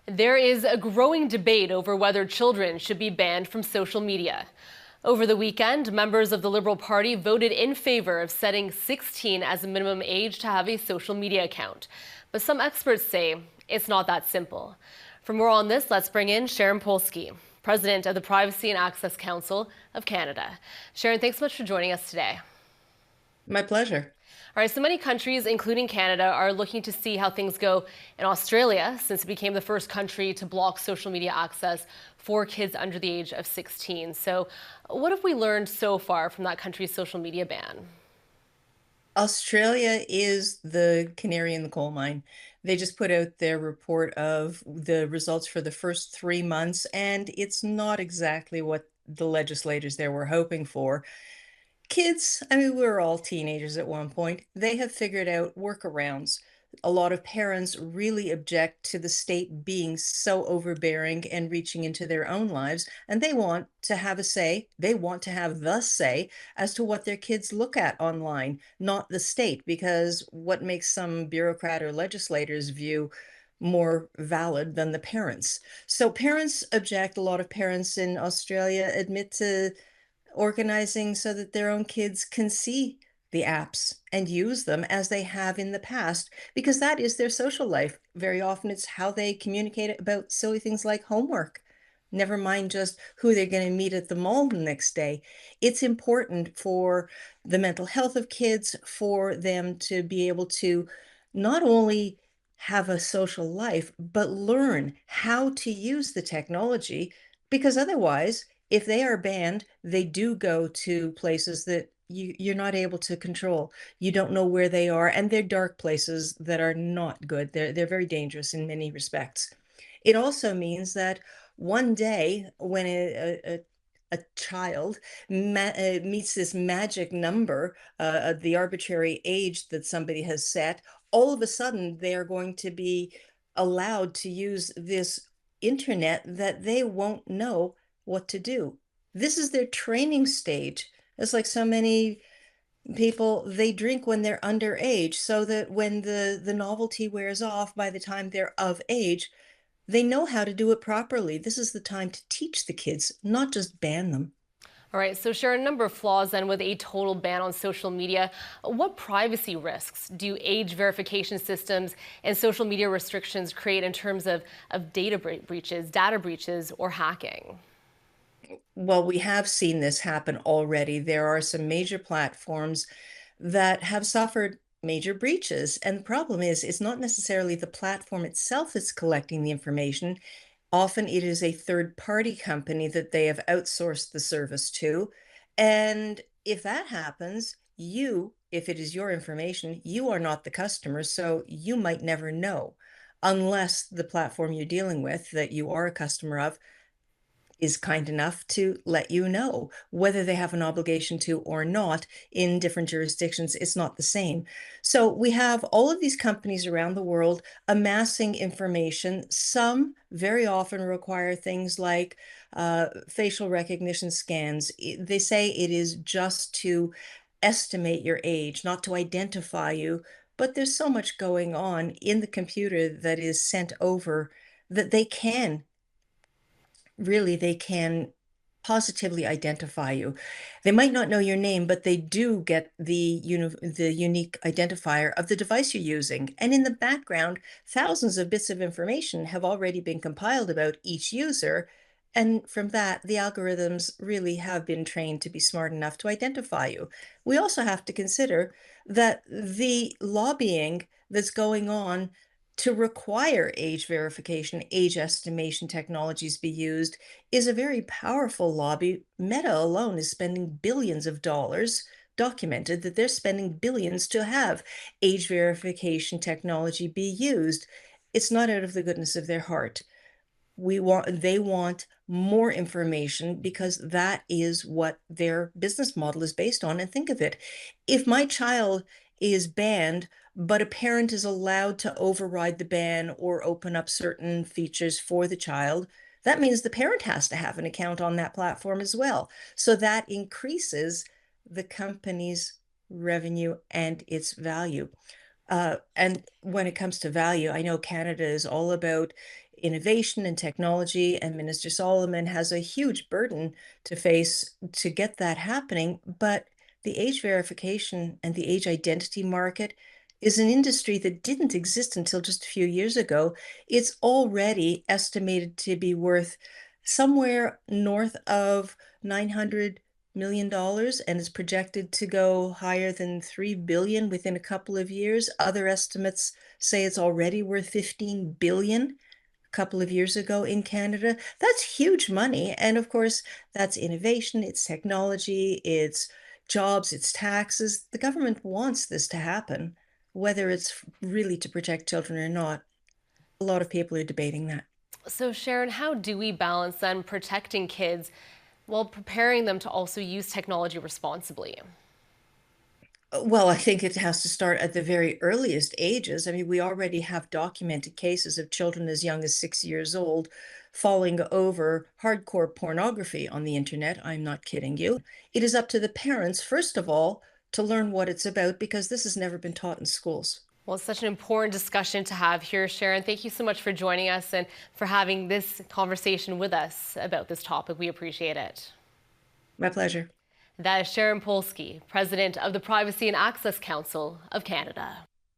There is a growing debate over whether children should be banned from social media. Over the weekend, members of the Liberal Party voted in favor of setting 16 as a minimum age to have a social media account. But some experts say it's not that simple. For more on this, let's bring in Sharon Polsky, president of the Privacy and Access Council of Canada. Sharon, thanks so much for joining us today. My pleasure. All right, so many countries, including Canada, are looking to see how things go in Australia, since it became the first country to block social media access for kids under the age of 16. So, what have we learned so far from that country's social media ban? Australia is the canary in the coal mine. They just put out their report of the results for the first 3 months, and it's not exactly what the legislators there were hoping for. Kids, I mean, we were all teenagers at one point. They have figured out workarounds. A lot of parents really object to the state being so overbearing and reaching into their own lives, and they want to have a say. They want to have the say as to what their kids look at online, not the state, because what makes some bureaucrat or legislators' view more valid than the parents? So parents object. A lot of parents in Australia admit to organizing so that their own kids can see the apps and use them as they have in the past, because that is their social life. Very often, it's how they communicate about silly things like homework, never mind just who they're going to meet at the mall the next day. It's important for the mental health of kids for them to be able to not only have a social life, but learn how to use the technology, because otherwise, if they are banned, they do go to places that you're not able to control. You don't know where they are, and they're dark places that are not good. They're very dangerous in many respects. It also means that one day when a child meets this magic number, the arbitrary age that somebody has set, all of a sudden they are going to be allowed to use this internet that they won't know what to do. This is their training stage. It's like so many people, they drink when they're underage, so that when the novelty wears off, by the time they're of age, they know how to do it properly. This is the time to teach the kids, not just ban them. All right, so share a number of flaws then with a total ban on social media. What privacy risks do age verification systems and social media restrictions create in terms of data breaches, or hacking? Well, we have seen this happen already. There are some major platforms that have suffered major breaches. And the problem is, it's not necessarily the platform itself that's collecting the information. Often it is a third party company that they have outsourced the service to. And if that happens, if it is your information, you are not the customer. So you might never know unless the platform you're dealing with that you are a customer of is kind enough to let you know. Whether they have an obligation to or not, in different jurisdictions, it's not the same. So we have all of these companies around the world amassing information. Some very often require things like facial recognition scans. They say it is just to estimate your age, not to identify you. But there's so much going on in the computer that is sent over that they can positively identify you. They might not know your name, but they do get the unique identifier of the device you're using. And in the background, thousands of bits of information have already been compiled about each user. And from that, the algorithms really have been trained to be smart enough to identify you. We also have to consider that the lobbying that's going on to require age verification, age estimation technologies be used is a very powerful lobby. Meta alone is spending billions of dollars, documented that they're spending billions to have age verification technology be used. It's not out of the goodness of their heart. They want more information because that is what their business model is based on. And think of it, if my child is banned, but a parent is allowed to override the ban or open up certain features for the child, that means the parent has to have an account on that platform as well. So that increases the company's revenue and its value. And when it comes to value, I know Canada is all about innovation and technology, and Minister Solomon has a huge burden to face to get that happening. But the age verification and the age identity market is an industry that didn't exist until just a few years ago. It's already estimated to be worth somewhere north of $900 million and is projected to go higher than 3 billion within a couple of years. Other estimates say it's already worth 15 billion a couple of years ago in Canada. That's huge money. And of course, that's innovation, it's technology, it's jobs, it's taxes. The government wants this to happen, whether it's really to protect children or not. A lot of people are debating that. So, Sharon, how do we balance then protecting kids while preparing them to also use technology responsibly? Well, I think it has to start at the very earliest ages. I mean, we already have documented cases of children as young as 6 years old falling over hardcore pornography on the internet. I'm not kidding you. It is up to the parents, first of all, to learn what it's about because this has never been taught in schools. Well, it's such an important discussion to have here, Sharon. Thank you so much for joining us and for having this conversation with us about this topic. We appreciate it. My pleasure. That is Sharon Polsky, President of the Privacy and Access Council of Canada.